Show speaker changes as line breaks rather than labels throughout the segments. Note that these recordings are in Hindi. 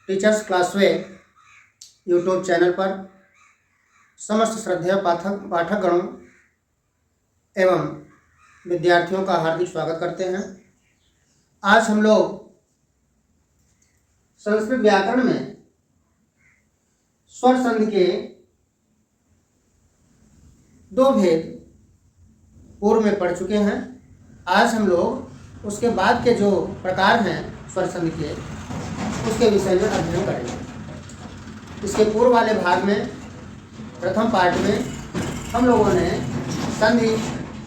टीचर्स क्लासवे यूट्यूब चैनल पर समस्त श्रद्धेय पाठकगणों एवं विद्यार्थियों का हार्दिक स्वागत करते हैं। आज हम लोग संस्कृत व्याकरण में स्वर संधि के दो भेद पूर्व में पढ़ चुके हैं। आज हम लोग उसके बाद के जो प्रकार हैं स्वर संधि के, उसके विषय में अध्ययन करेंगे। इसके पूर्व वाले भाग में, प्रथम पार्ट में, हम लोगों ने संधि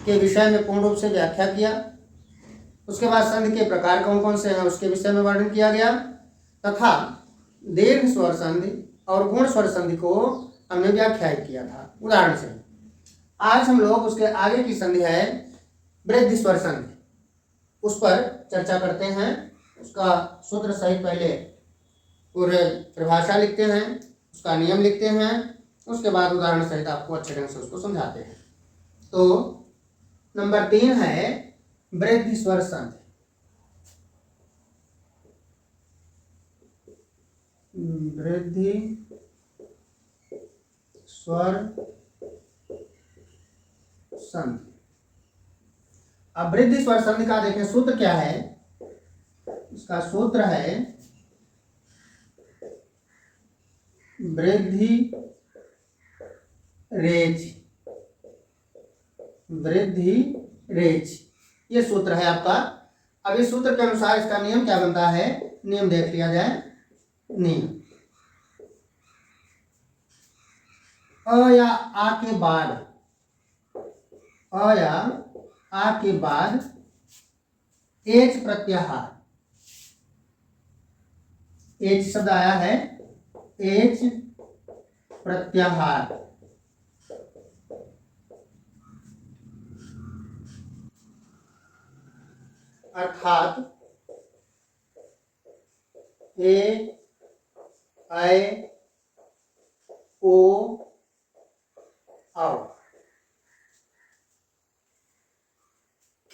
के विषय में पूर्ण रूप से व्याख्या किया। उसके बाद संधि के प्रकार कौन कौन से हैं उसके विषय में वर्णन किया गया, तथा दीर्घ स्वर संधि और गुण स्वर संधि को हमने व्याख्या किया था उदाहरण से। आज हम लोग उसके आगे की संधि है वृद्धि स्वर संधि, उस पर चर्चा करते हैं। उसका सूत्र सहित पहले पूरे परिभाषा लिखते हैं, उसका नियम लिखते हैं, उसके बाद उदाहरण सहित आपको अच्छे ढंग से उसको समझाते हैं। तो नंबर 3 है वृद्धि स्वर संधि। वृद्धि स्वर संधि। अब वृद्धि स्वर संधि का देखें सूत्र क्या है। इसका सूत्र है वृद्धि रेच। वृद्धि रेच ये सूत्र है आपका। अब इस सूत्र के अनुसार इसका नियम क्या बनता है, नियम देख लिया जाए। नियम अ या आ के बाद, अ या आ के बाद एच प्रत्याहार, एच शब्द आया है, एच प्रत्याहार, अर्थात ए ऐ ओ औ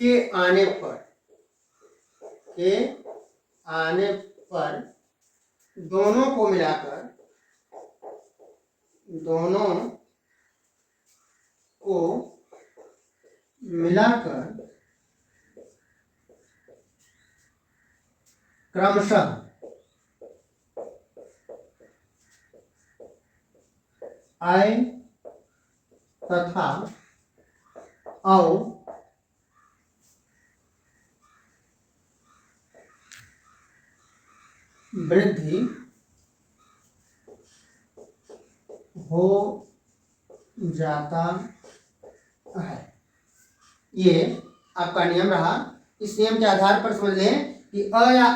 के आने पर दोनों को मिलाकर क्रमशः ऐ तथा औ वृद्धि हो जाता है। ये आपका नियम रहा। इस नियम के आधार पर समझ लें कि अ या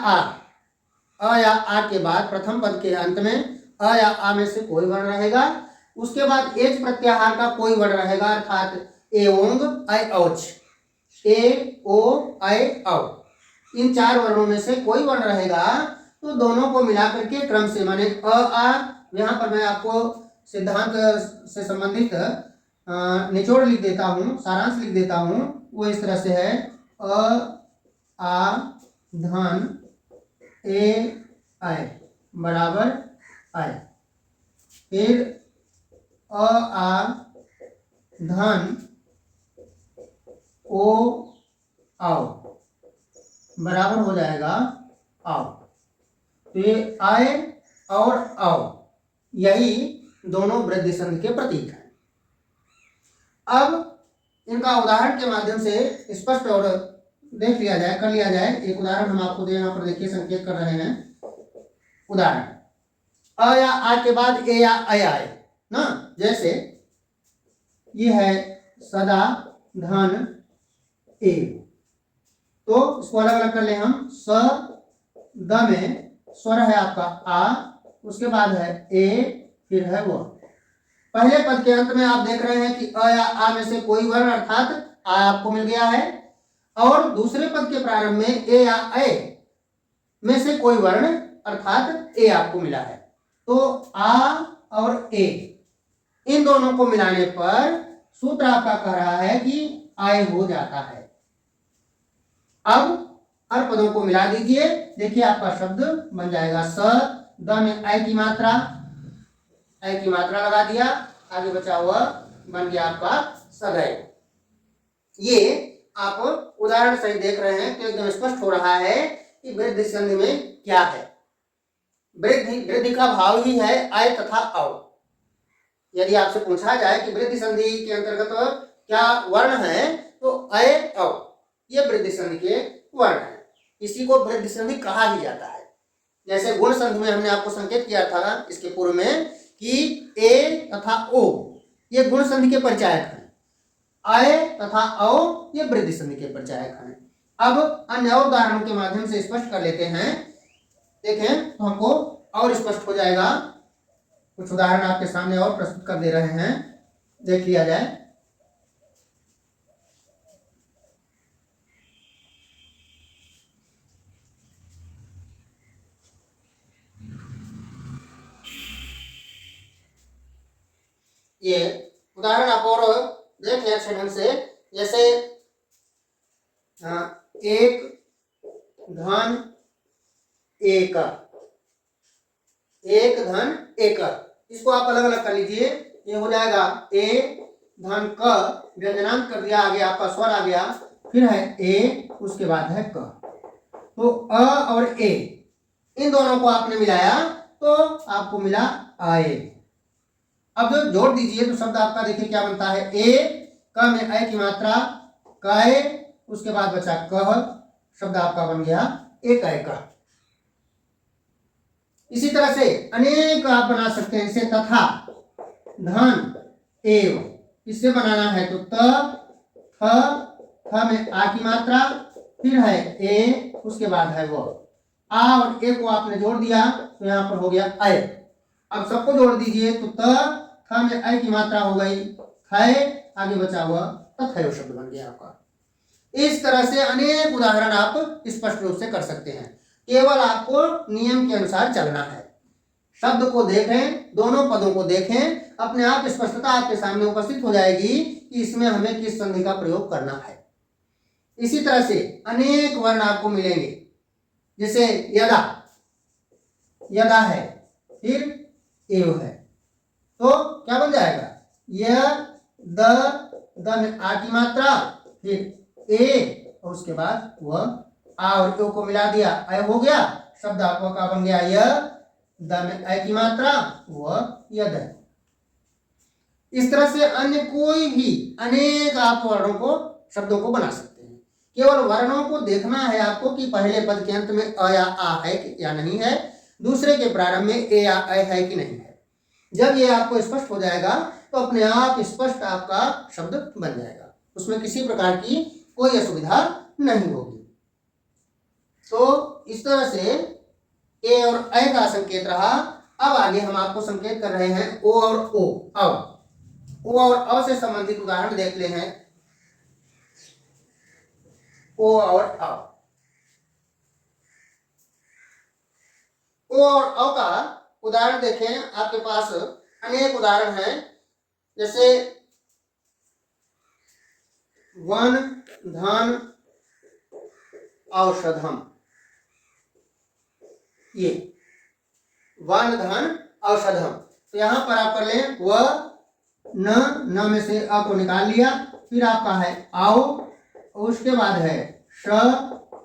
आ के बाद प्रथम पद के अंत में अ या आ में से कोई वर्ण रहेगा, उसके बाद एच प्रत्याहार का कोई वर्ण रहेगा, अर्थात ए ओंग ऐ औच, ए ओ ऐ औ, इन 4 वर्णों में से कोई वर्ण रहेगा। तो दोनों को मिलाकर के क्रम से, माने अ आ, यहाँ पर मैं आपको सिद्धांत से संबंधित निचोड़ लिख देता हूँ, सारांश लिख देता हूँ। वो इस तरह से है अ आ धन ए ऐ बराबर ऐ, फिर अ आ धन ओ आओ बराबर हो जाएगा आओ। तो ये आए और आओ, यही दोनों वृद्धि संधि के प्रतीक हैं। अब इनका उदाहरण के माध्यम से स्पष्ट और देख लिया जाए, कर लिया जाए। एक उदाहरण हम आपको यहाँ पर देखिए संकेत कर रहे हैं। उदाहरण अ या आ के बाद ए या ऐ आए ना, जैसे ये है सदा धन ए, तो इसको अलग अलग कर ले हम। स द में स्वर है आपका आ, उसके बाद है ए, फिर है वो। पहले पद के अंत में आप देख रहे हैं कि अ या आ में से कोई वर्ण अर्थात आ आपको मिल गया है, और दूसरे पद के प्रारंभ में ए या ऐ में से कोई वर्ण अर्थात ए आपको मिला है। तो आ और ए, इन दोनों को मिलाने पर सूत्र आपका कह रहा है कि आय हो जाता है। अब हर पदों को मिला दीजिए, देखिए आपका शब्द बन जाएगा स द में ऐ की मात्रा, ऐ की मात्रा लगा दिया, आगे बचा हुआ बन गया आपका सदैव। ये आप उदाहरण सही देख रहे हैं तो एकदम स्पष्ट हो रहा है कि वृद्धि संधि में क्या है। वृद्धि का भाव ही है ऐ तथा औ। यदि आपसे पूछा जाए कि वृद्धि संधि के अंतर्गत क्या वर्ण है तो ऐ औ ये वृद्धि संधि के वर्ण है। इसी को वृद्धि संधि कहा ही जाता है। जैसे गुण संधि में हमने आपको संकेत किया था इसके पूर्व में कि ए तथा ओ ये गुण संधि के परिचायक हैं, ऐ तथा औ ये वृद्धि संधि के परिचायक हैं। अब अन्य और उदाहरणों के माध्यम से स्पष्ट कर लेते हैं। देखें तो हमको और स्पष्ट हो जाएगा। कुछ उदाहरण आपके सामने और प्रस्तुत कर दे रहे हैं, देख लिया जाए। ये उदाहरण आप और देख लें अच्छे ढंग से। जैसे एक धन एक, एक धन एक, इसको आप अलग अलग कर लीजिए। ये हो जाएगा ए धन क, व्यंजनांत कर दिया, आगे आपका स्वर आ गया, फिर है ए, उसके बाद है क। तो अ और ए इन दोनों को आपने मिलाया तो आपको मिला आए। अब जोड़ दीजिए तो शब्द आपका देखिए क्या बनता है। ए क में ऐ की मात्रा काय, उसके बाद बचा कह, शब्द आपका बन गया एक ऐ का। इसी तरह से अनेक आप बना सकते हैं। इसे तथा धन एव, इससे बनाना है तो थ में आ की मात्रा, फिर है ए, उसके बाद है वो। आ और ए को आपने जोड़ दिया तो यहां पर हो गया ऐ। अब सबको जोड़ दीजिए तो थ में ऐ की मात्रा हो गई थे, आगे बचा हुआ तथैव शब्द बन गया आपका। इस तरह से अनेक उदाहरण आप स्पष्ट रूप से कर सकते हैं। केवल आपको नियम के अनुसार चलना है। शब्द को देखें, दोनों पदों को देखें, अपने आप स्पष्टता आपके सामने उपस्थित हो जाएगी कि इसमें हमें किस संधि का प्रयोग करना है। इसी तरह से अनेक वर्ण आपको मिलेंगे। जैसे यदा, यदा है, फिर एव है, तो क्या बन जाएगा य द में आ की मात्रा, फिर ए और उसके बाद वह आ और ओ को मिला दिया, ऐ हो गया। शब्द आपका क्या बन गया य द में ऐ की मात्रा वह यद है। इस तरह से अन्य कोई भी अनेक आप वर्णों को शब्दों को बना सकते हैं। केवल वर्णों को देखना है आपको कि पहले पद के अंत में अ या आ है या नहीं है, दूसरे के प्रारंभ में ए या ऐ है कि नहीं है। जब ये आपको स्पष्ट हो जाएगा तो अपने आप स्पष्ट आपका शब्द बन जाएगा, उसमें किसी प्रकार की कोई असुविधा नहीं होगी। तो इस तरह से ए और ऐ का संकेत रहा। अब आगे हम आपको संकेत कर रहे हैं ओ और ओ। अब ओ और अ से संबंधित उदाहरण देख ले हैं। ओ और अ, ओ और अ का उदाहरण देखें, आपके पास अनेक उदाहरण हैं। जैसे वन धन औषधम, ये वन धन औषधम। तो यहां पर आप कर लें व न में से अ को निकाल लिया, फिर आपका है आओ, उसके बाद है श,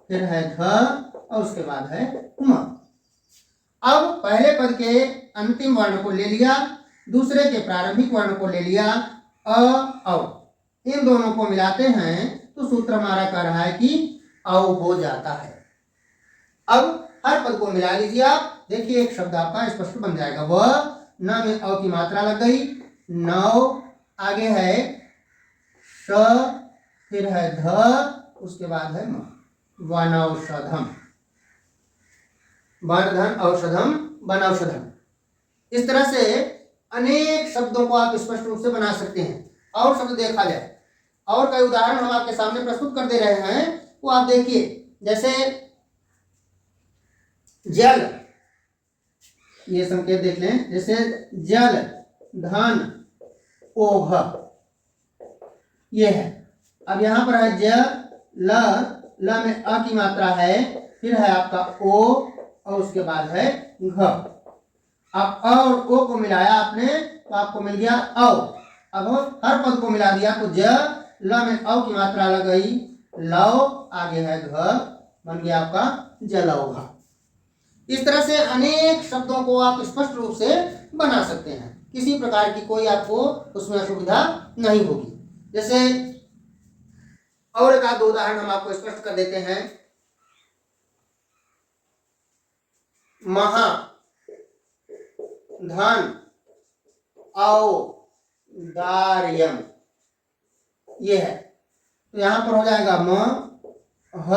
फिर है ध और उसके बाद है म। अब पहले पद के अंतिम वर्ण को ले लिया, दूसरे के प्रारंभिक वर्ण को ले लिया अ औ, इन दोनों को मिलाते हैं तो सूत्र हमारा कह रहा है कि औ हो जाता है। अब हर पद को मिला लीजिए आप, देखिए एक शब्द आपका स्पष्ट बन जाएगा। वह न में अ की मात्रा लग गई, नौ, आगे है श, फिर है ध, उसके बाद है म, वनौषधम, वन धन औषधम वनौषधम। इस तरह से अनेक शब्दों को आप स्पष्ट रूप से बना सकते हैं। और शब्द देखा जाए, और कई उदाहरण हम आपके सामने प्रस्तुत कर दे रहे हैं, वो आप देखिए। जैसे जल, ये संकेत देख लें। जैसे जल धन ओघ, ये है। अब यहां पर है ज ल में अ की मात्रा है, फिर है आपका ओ और उसके बाद है घ। अब अ और ओ को मिलाया आपने तो आपको मिल गया औ। अब हर पद को मिला दिया तो ज ल में औ की मात्रा लग गई, लव आगे है घ, बन गया आपका जलौघा। इस तरह से अनेक शब्दों को आप स्पष्ट रूप से बना सकते हैं, किसी प्रकार की कोई आपको उसमें असुविधा नहीं होगी। जैसे और एक आध उदाहरण हम आपको स्पष्ट कर देते हैं। महा, धन, औदार्यम, ये है। तो यहां पर हो जाएगा म, ह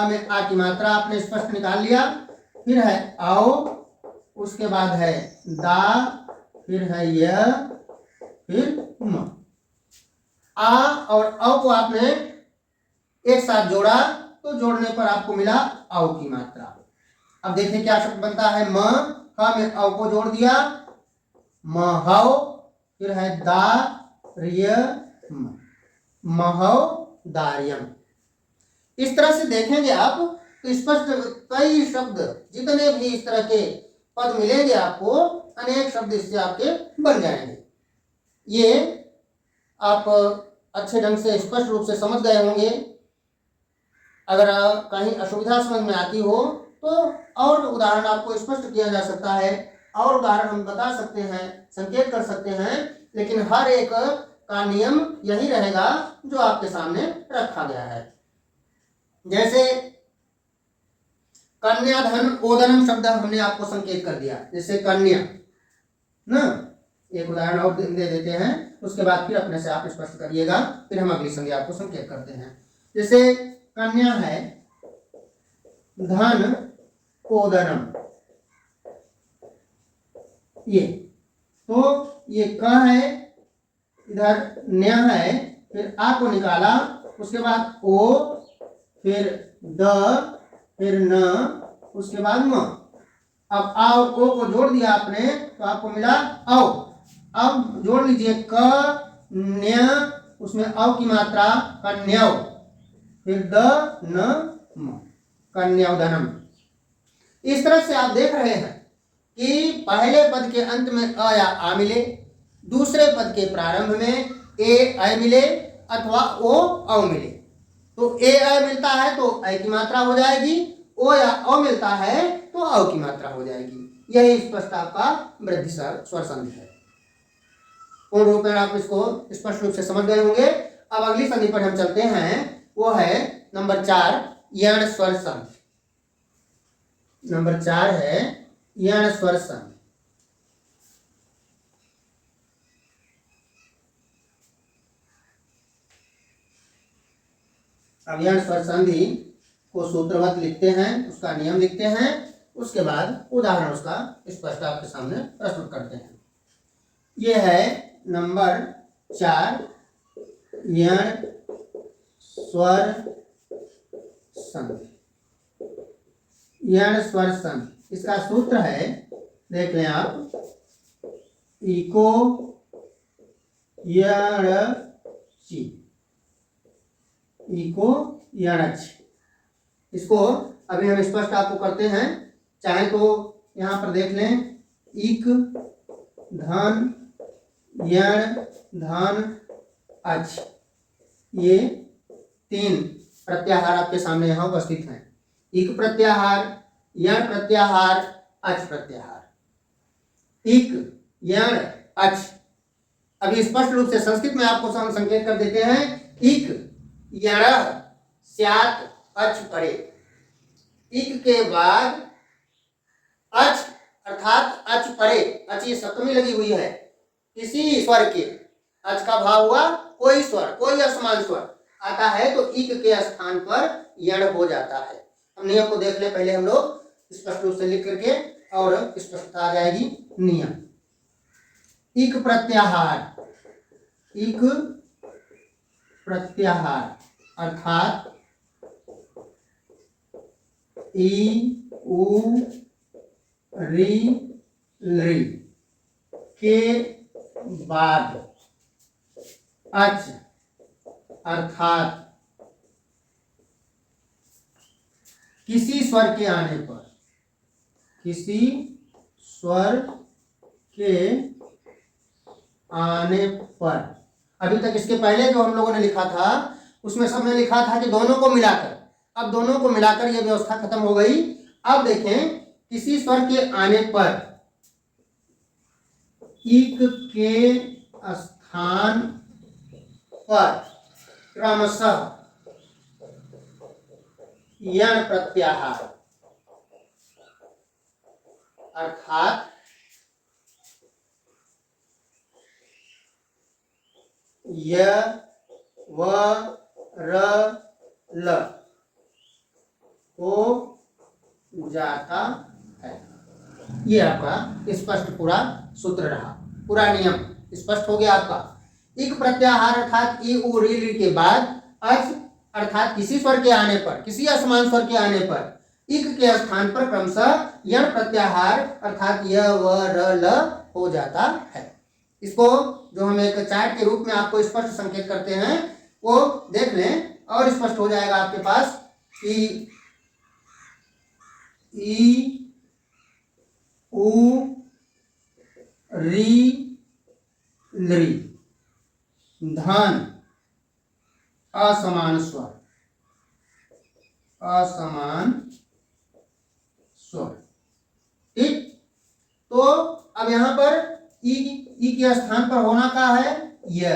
में आ की मात्रा आपने स्पष्ट निकाल लिया, फिर है औ, उसके बाद है दा, फिर है य, फिर म। आ और औ को आपने एक साथ जोड़ा तो जोड़ने पर आपको मिला औ की मात्रा। अब देखिए क्या शब्द बनता है। म, ह में औ को जोड़ दिया, महौ, फिर है दा, रिय, महौदार्यम। इस तरह से देखेंगे आप तो स्पष्ट कई शब्द, जितने भी इस तरह के पद मिलेंगे आपको, अनेक शब्द इससे आपके बन जाएंगे। ये आप अच्छे ढंग से स्पष्ट रूप से समझ गए होंगे। अगर कहीं असुविधा समझ में आती हो तो और उदाहरण आपको स्पष्ट किया जा सकता है, और उदाहरण हम बता सकते हैं, संकेत कर सकते हैं, लेकिन हर एक का नियम यही रहेगा जो आपके सामने रखा गया है। जैसे कन्या धन ओदनम शब्द हमने आपको संकेत कर दिया, जैसे कन्या ना, एक उदाहरण और दे देते हैं, उसके बाद फिर अपने से आप स्पष्ट करिएगा, फिर हम अगली संज्ञा आपको संकेत करते हैं। जैसे कन्या है धन ओदनम, ये तो ये क है, इधर न्य है, फिर आ को निकाला, उसके बाद ओ, फिर द, फिर न, उसके बाद म। अब आ और ओ को जोड़ दिया आपने तो आपको मिला औ। अब जोड़ लीजिए क, न्य, उसमें औ की मात्रा कन्यौ, फिर द, न, म, कन्याउदनम। इस तरह से आप देख रहे हैं कि पहले पद के अंत में अ या आ मिले, दूसरे पद के प्रारंभ में ऐ मिले अथवा ओ औ मिले। तो ऐ मिलता है तो ऐ की मात्रा हो जाएगी, ओ या औ मिलता है तो औ की मात्रा हो जाएगी। यही स्पष्ट आपका वृद्धि स्वर संधि है। पूर्ण रूप में आप इसको स्पष्ट रूप से समझ गए होंगे। अब अगली संधि पर हम चलते हैं, वो है नंबर 4 यण स्वर संधि। नंबर 4 है यण स्वर संधि। अब यण स्वर संधि को सूत्रवत लिखते हैं, उसका नियम लिखते हैं, उसके बाद उदाहरण उसका स्पष्ट आपके सामने प्रस्तुत करते हैं। यह है नंबर 4 यण स्वर संधि। यण स्वर संधि, इसका सूत्र है, देख लें आप, इको यण ची, इको यणच। इसको अभी हम स्पष्ट आपको करते हैं, चाहे तो यहां पर देख लें, इक धन यण धन अच, ये 3 प्रत्याहार आपके सामने यहां उपस्थित हैं। इक प्रत्याहार, यण प्रत्याहार, अच प्रत्याहार। इक यण अच, अभी स्पष्ट रूप से संस्कृत में आपको हम संकेत कर देते हैं। इक यण स्यात् अच परे, इक के बाद अच अर्थात अच परे, अच ये सप्तमी लगी हुई है, किसी स्वर के अच का भाव हुआ कोई स्वर, कोई असमान स्वर आता है तो इक के स्थान पर यण हो जाता है। हम नियम को देख ले पहले हम लोग स्पष्ट रूप से लिख करके, और स्पष्टता आ जाएगी। नियम, इक प्रत्याहार, इक प्रत्याहार अर्थात ई उ री ली के बाद अच अर्थात किसी स्वर के आने पर, किसी स्वर के आने पर, अभी तक इसके पहले जो हम लोगों ने लिखा था उसमें सब में लिखा था कि दोनों को मिलाकर, अब दोनों को मिलाकर यह व्यवस्था खत्म हो गई। अब देखें किसी स्वर के आने पर इक के स्थान पर क्रमशः यण प्रत्याहार, अर्थात य व र ल हो जाता है। ये आपका स्पष्ट पूरा सूत्र रहा, पूरा नियम स्पष्ट हो गया आपका। इक प्रत्याहार अर्थात ई उ री ली के बाद अच अर्थात किसी स्वर के आने पर, किसी असमान स्वर के आने पर इक के स्थान पर क्रमशः यण प्रत्याहार अर्थात य व र ल हो जाता है। इसको जो हम एक चार्ट के रूप में आपको स्पष्ट संकेत करते हैं वो देख लें और स्पष्ट हो जाएगा आपके पास कि ई उ री लृ धन असमान स्वर, असमान स्वर। ठीक, तो अब यहां पर ई के स्थान पर होना का है य,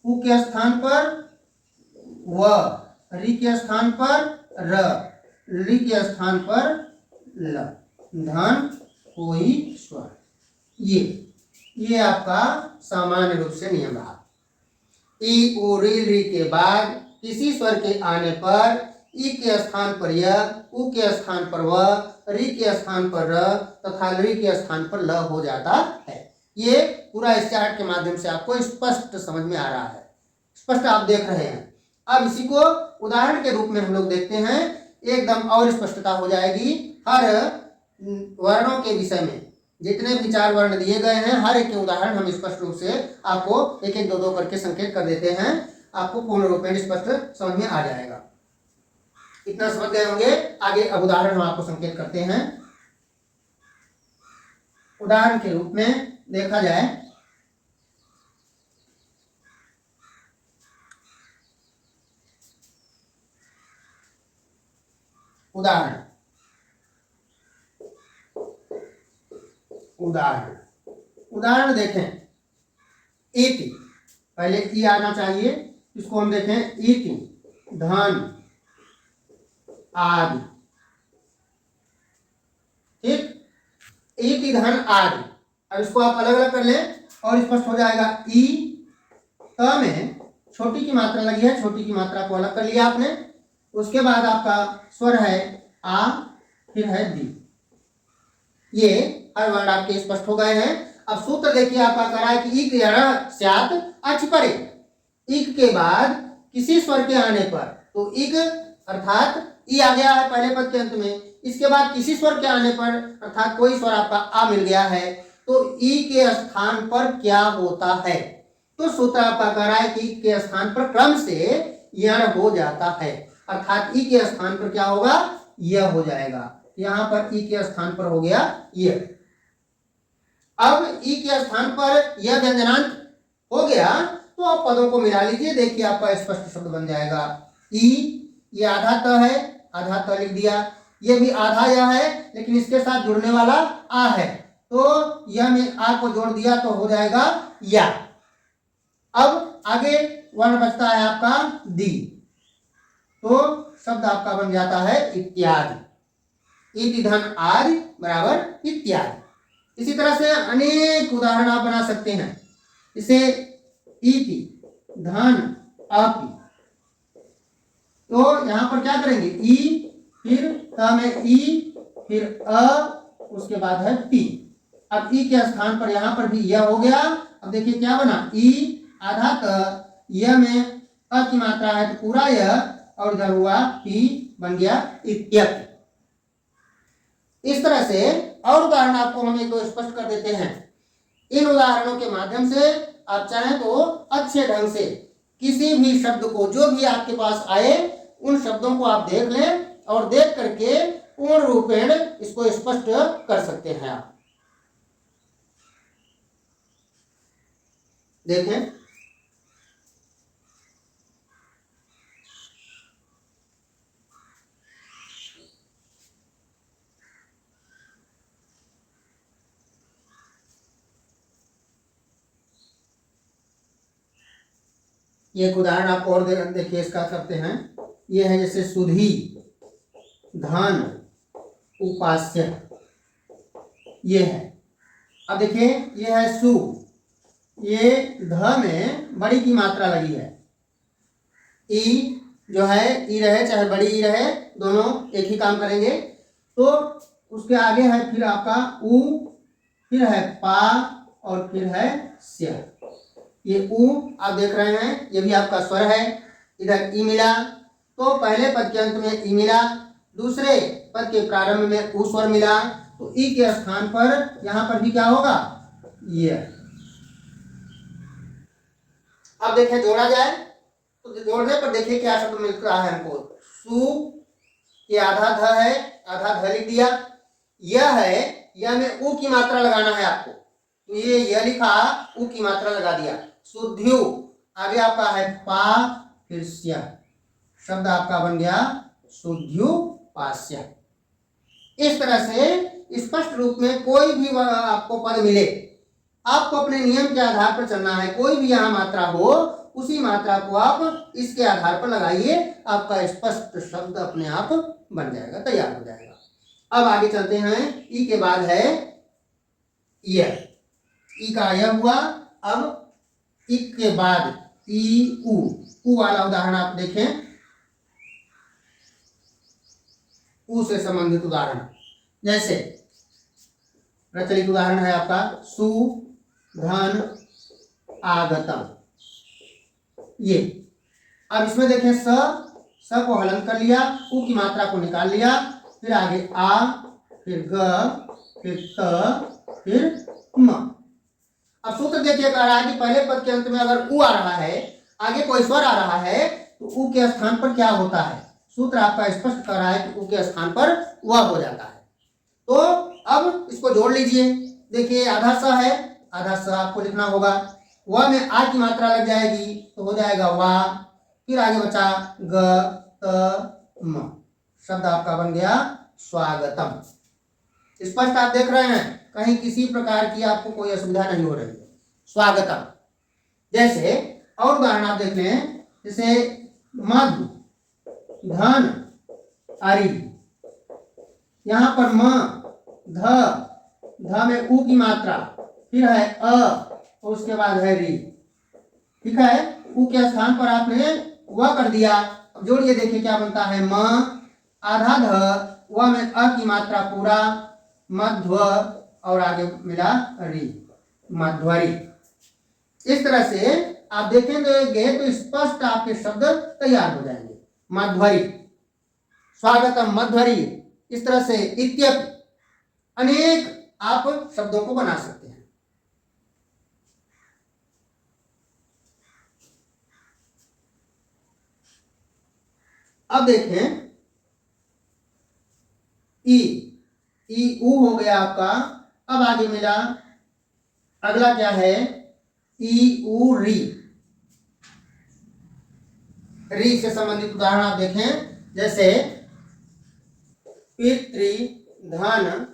उ के स्थान पर व, री के स्थान पर र, ली के स्थान पर ल, धन कोई स्वर। ये आपका सामान्य रूप से नियम रहा। ई उ री ली के बाद किसी स्वर के आने पर ई के स्थान पर य, उ के स्थान पर व, री के स्थान पर र तथा ली के स्थान पर ल हो जाता है। ये पूरा इस चार्ट के माध्यम से आपको स्पष्ट समझ में आ रहा है, स्पष्ट आप देख रहे हैं। अब इसी को उदाहरण के रूप में हम लोग देखते हैं, एकदम और स्पष्टता हो जाएगी। हर वर्णों के विषय में जितने भी 4 वर्ण दिए गए हैं हर एक के उदाहरण हम स्पष्ट रूप से आपको एक एक दो करके संकेत कर देते हैं, आपको पूर्ण रूप में स्पष्ट समझ में आ जाएगा। इतना समझ गए होंगे। आगे अब उदाहरण हम आपको संकेत करते हैं। उदाहरण के रूप में देखा जाए उदाहरण उदाहरण उदाहरण देखें। इति, पहले ई आना चाहिए, इसको हम देखें। इति धन आदि। ठीक, इति धन आदि। अब इसको आप अलग अलग कर लें और स्पष्ट हो जाएगा। ई त में छोटी की मात्रा लगी है, छोटी की मात्रा को अलग कर लिया आपने। उसके बाद आपका स्वर है आ, फिर है दी। ये हर वर्ण आपके स्पष्ट हो गए हैं। अब सूत्र देखिए आपका कह रहा है कि इक यण स्यात् अच परे। इक के बाद किसी स्वर के आने पर, तो इक अर्थात ई आ गया है पहले पद के अंत में, इसके बाद किसी स्वर के आने पर अर्थात कोई स्वर आपका आ मिल गया है, तो ई के स्थान पर क्या होता है? तो सूत्र आपका कह रहा है कि ई के स्थान पर क्रम से यण हो जाता है, अर्थात ई के स्थान पर क्या होगा? य हो जाएगा। यहां पर ई के स्थान पर हो गया य। अब ई के स्थान पर यह व्यंजनांत हो गया, तो आप पदों को मिला लीजिए। देखिए आपका स्पष्ट शब्द बन जाएगा। ई, ये आधा त है, आधा त लिख दिया। ये भी आधा यह है, लेकिन इसके साथ जुड़ने वाला आ है, तो यह में आ को जोड़ दिया तो हो जाएगा या। अब आगे वर्ण बचता है आपका दी, तो शब्द आपका बन जाता है इत्यादि। इति धन आदि बराबर इत्यादि। इसी तरह से अनेक उदाहरण आप बना सकते हैं। इसे इति धन अपि, तो यहां पर क्या करेंगे? ई, फिर त में ई, फिर अ, उसके बाद है पी। अब ई के स्थान पर यहां पर भी यह हो गया। अब देखिए क्या बना? ई आधा त, यह में अ की मात्रा है तो पूरा यह, और इधर हुआ पी, बन गया इत्यपि। इस तरह से और उदाहरण आपको हम एक स्पष्ट कर देते हैं। इन उदाहरणों के माध्यम से आप चाहें तो अच्छे ढंग से किसी भी शब्द को, जो भी आपके पास आए, उन शब्दों को आप देख लें और देख करके पूर्ण रूपेण इसको स्पष्ट कर सकते हैं आप। देखें, ये एक उदाहरण आप और देखिए इसका करते हैं। ये है जैसे सुधी, धन, उपास्य, ये है। अब देखिए ये है सु, ये ध में बड़ी की मात्रा लगी है। ई जो है, ई रहे चाहे बड़ी ई रहे, दोनों एक ही काम करेंगे। तो उसके आगे है फिर आपका उ, फिर है पा और फिर है स्या। ये उ आप देख रहे हैं, ये भी आपका स्वर है। इधर ई मिला तो पहले पद के अंत में ई मिला, दूसरे पद के प्रारंभ में उ स्वर मिला, तो ई के स्थान पर यहां पर भी क्या होगा, ये। अब देखें जोड़ा जाए तो जोड़ने पर देखिए क्या शब्द मिल रहा है हमको। सु, ये आधा ध है, आधा ध लिख दिया। यह है, यह में उ की मात्रा लगाना है आपको, तो ये यह लिखा, उ की मात्रा लगा दिया। शुद्ध्यु, आगे आपका है पा फिर स्या, शब्द आपका बन गया शुद्ध्युपास्य। इस तरह से स्पष्ट रूप में कोई भी आपको पद मिले, आपको अपने नियम के आधार पर चलना है। कोई भी यहाँ मात्रा हो, उसी मात्रा को आप इसके आधार पर लगाइए, आपका स्पष्ट शब्द अपने आप बन जाएगा, तैयार हो जाएगा। अब आगे चलते हैं। ई के बाद है यह, ई का यह हुआ। अब ई के बाद ई उ वाला उदाहरण आप देखें, उ से संबंधित उदाहरण, जैसे प्रचलित उदाहरण है आपका सु, धन, आगतम, ये। अब इसमें देखें स को हलन कर लिया, उ की मात्रा को निकाल लिया, फिर आगे आ, फिर ग, फिर त, फिर म। अब सूत्र देखिए कह रहा है कि पहले पद के अंत में अगर उ आ रहा है, आगे कोई स्वर आ रहा है, तो उ के स्थान पर क्या होता है। सूत्र आपका स्पष्ट कर रहा है कि उ के स्थान पर वह हो जाता है। तो अब इसको जोड़ लीजिए। देखिए आधा स है, आधा स आपको लिखना होगा, वह में आ की मात्रा लग जाएगी तो हो जाएगा वाह, फिर आगे बचा ग, त, म, शब्द आपका बन गया स्वागतम। स्पष्ट आप देख रहे हैं, कहीं किसी प्रकार की आपको कोई असुविधा नहीं हो रही है। स्वागतम। जैसे और उदाहरण आप देख लें, जैसे मधु, धन, अरि, यहां पर म, ध में उ की मात्रा, फिर है अ, और उसके बाद है री। ठीक है, उ के स्थान पर आपने वह कर दिया। अब जोड़िए, देखिए क्या बनता है। म, आधा ध, वह में अ की मात्रा पूरा, मध्व, और आगे मिला री, मध्वरी। इस तरह से आप देखेंगे तो स्पष्ट आपके शब्द तैयार हो जाएंगे। मध्वरी, स्वागतम, मध्वरी, इस तरह से इत्यपि अनेक आप शब्दों को बना सकते हैं। अब देखें ई उ हो गया आपका। अब आगे मिला, अगला क्या है, ई उ री। री से संबंधित उदाहरण आप देखें, जैसे पितृ, धन,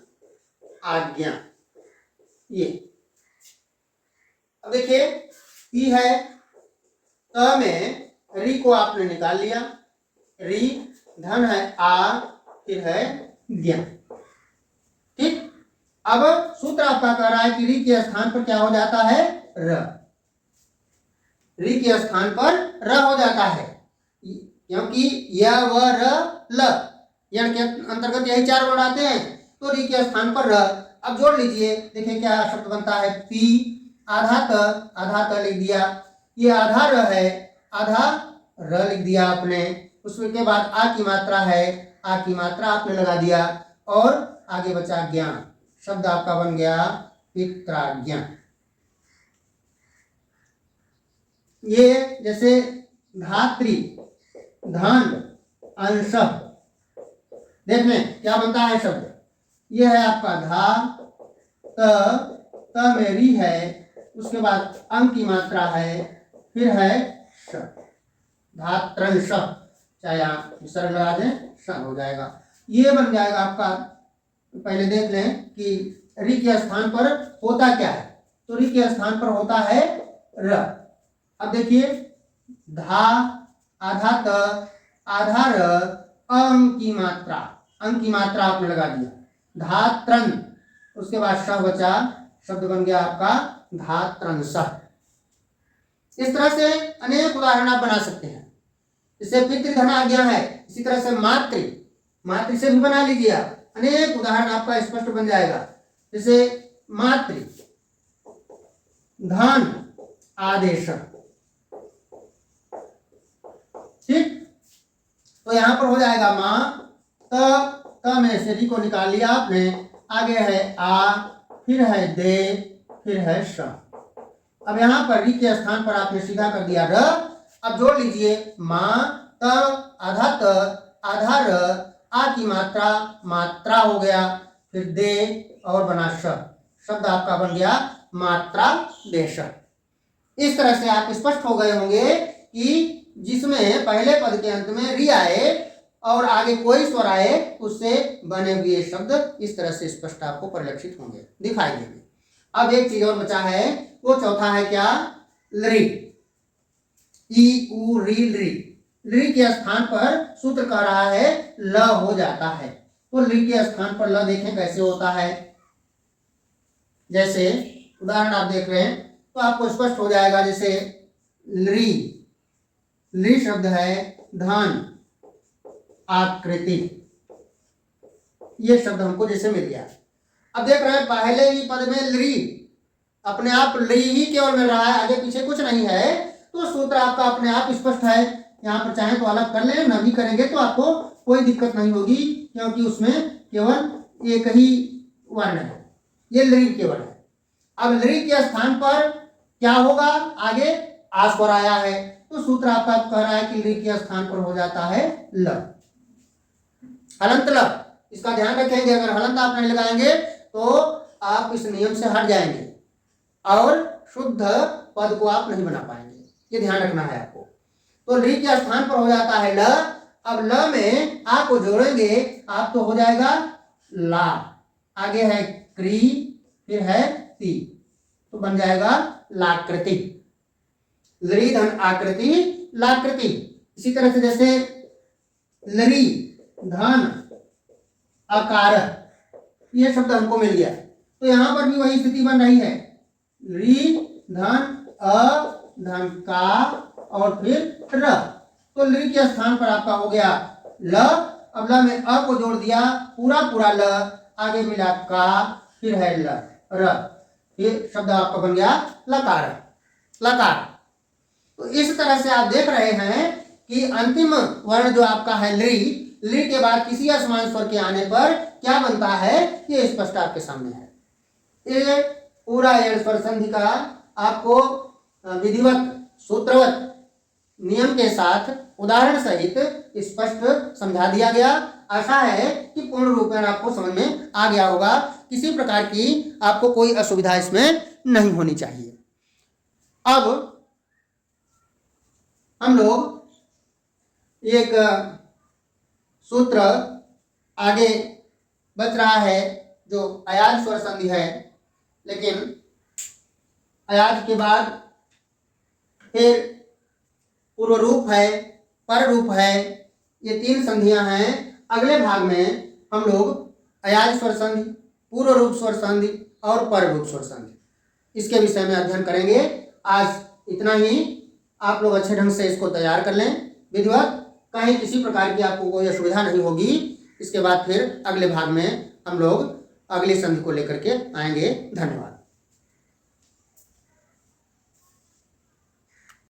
आज्ञा, ये। अब देखिए ई है, त में री को आपने निकाल लिया, री, धन है आ, फिर है ज्ञा। ठीक। अब सूत्र आपका कह रहा है कि री के स्थान पर क्या हो जाता है, र। री के स्थान पर र हो जाता है, क्योंकि य, व, र, ल, यण के अंतर्गत यही चार वर्ण आते हैं, तो री के स्थान पर र। अब जोड़ लीजिए, देखिए क्या शब्द बनता है। पी, आधा त लिख दिया, ये आधा र है, आधा र लिख दिया आपने। उसके बाद आ की मात्रा है, आ की मात्रा आपने लगा दिया, और आगे बचा ज्ञान, शब्द आपका बन गया पित्राज्ञा। ये जैसे धात्री, धन, अंश, देख लें क्या बनता है शब्द। यह है आपका धा, त में री है, उसके बाद अंग की मात्रा है, फिर है श, धात्रंश, चाहे आप विसर्ग लगा दें, श हो जाएगा। ये बन जाएगा आपका। पहले देख लें कि री के स्थान पर होता क्या है। तो री के स्थान पर होता है र। अब देखिए, धा आधा त आधा र, अंग की मात्रा, अंग की मात्रा आपने लगा दिया, धात्रन, उसके बाद श बचा, शब्द बन गया आपका धात्रंश। इस तरह से अनेक उदाहरण आप बना सकते हैं। इससे पितृधन आज्ञा है, इसी तरह से मातृ, मातृ से भी बना लीजिए आप, अनेक उदाहरण आपका स्पष्ट बन जाएगा। जैसे मातृ, धन आदेश, ठीक। तो यहां पर हो जाएगा मां, त में से री को निकाल लिया आपने, आगे है आ, फिर है दे, फिर है श। अब यहां पर री के स्थान पर आपने सीधा कर दिया र। अब जोड़ लीजिए, मां, त आधा त आधा र, आ की मात्रा मात्रा हो गया, फिर दे और बना श, शब्द आपका बन गया मात्रा देश। इस तरह से आप स्पष्ट हो गए होंगे कि जिसमें पहले पद के अंत में री आए और आगे कोई स्वर आए, उससे बने हुए शब्द इस तरह से स्पष्ट आपको परिलक्षित होंगे, दिखाई देंगे। अब एक चीज और बचा है, वो चौथा है क्या, लरी, ई उ री लरी। लरी के स्थान पर सूत्र कह रहा है ल हो जाता है। तो लरी के स्थान पर ल देखें कैसे होता है। जैसे उदाहरण आप देख रहे हैं तो आपको स्पष्ट हो जाएगा। जैसे लरी, लरी शब्द है धन आकृति, ये शब्द हमको जैसे मिल गया। अब देख रहे हैं पहले ही पद में लरी, अपने आप लरी ही केवल मिल रहा है, आगे पीछे कुछ नहीं है, तो सूत्र आपका अपने आप स्पष्ट है। यहाँ पर चाहे तो अलग कर लें, न भी करेंगे तो आपको कोई दिक्कत नहीं होगी, क्योंकि उसमें केवल एक ही वर्ण है, ये लरी केवल है। अब लरी के स्थान पर क्या होगा, आगे आ स्वर आया है, तो सूत्र आपका कह रहा है कि लरी के स्थान पर हो जाता है ल। हलंत ल, इसका ध्यान रखेंगे, अगर हलंत आप नहीं लगाएंगे तो आप इस नियम से हट जाएंगे और शुद्ध पद को आप नहीं बना पाएंगे, ये ध्यान रखना है आपको। तो लरी के स्थान पर हो जाता है ल। अब ल में आ को जोड़ेंगे आप तो हो जाएगा ला, आगे है क्री, फिर है ती, तो बन जाएगा लाकृति, लरी धन आकृति लाकृति। इसी तरह से जैसे लरी धन अकार, ये शब्द हमको मिल गया, तो यहां पर भी वही स्थिति बन रही है, री धन अ धन का और फिर र, तो लरी के स्थान पर आपका हो गया ल। अब ल में अ को जोड़ दिया, पूरा पूरा ल, आगे मिला का, फिर है ल र, ये शब्द आपका बन गया लकार, लकार। तो इस तरह से आप देख रहे हैं कि अंतिम वर्ण जो आपका है लरी, लरी के बाद किसी असमान स्वर के आने पर क्या बनता है, ये स्पष्ट आपके सामने है। ये पूरा यण स्वर संधि का आपको विधिवत सूत्रवत नियम के साथ उदाहरण सहित स्पष्ट समझा दिया गया। आशा है कि पूर्ण रूप में आपको समझ में आ गया होगा, किसी प्रकार की आपको कोई असुविधा इसमें नहीं होनी चाहिए। अब हम लोग एक सूत्र आगे बच रहा है जो अयाज स्वर संधि है, लेकिन अयाज के बाद फिर पूर्व रूप है, पर रूप है, ये तीन संधियां हैं। अगले भाग में हम लोग अयाज स्वर संधि, पूर्व रूप स्वर संधि और पर रूप स्वर संधि, इसके विषय में अध्ययन करेंगे। आज इतना ही, आप लोग अच्छे ढंग से इसको तैयार कर लें विधिवत, कहीं किसी प्रकार की आपको कोई असुविधा नहीं होगी। इसके बाद फिर अगले भाग में हम लोग अगली संधि को लेकर के आएंगे। धन्यवाद।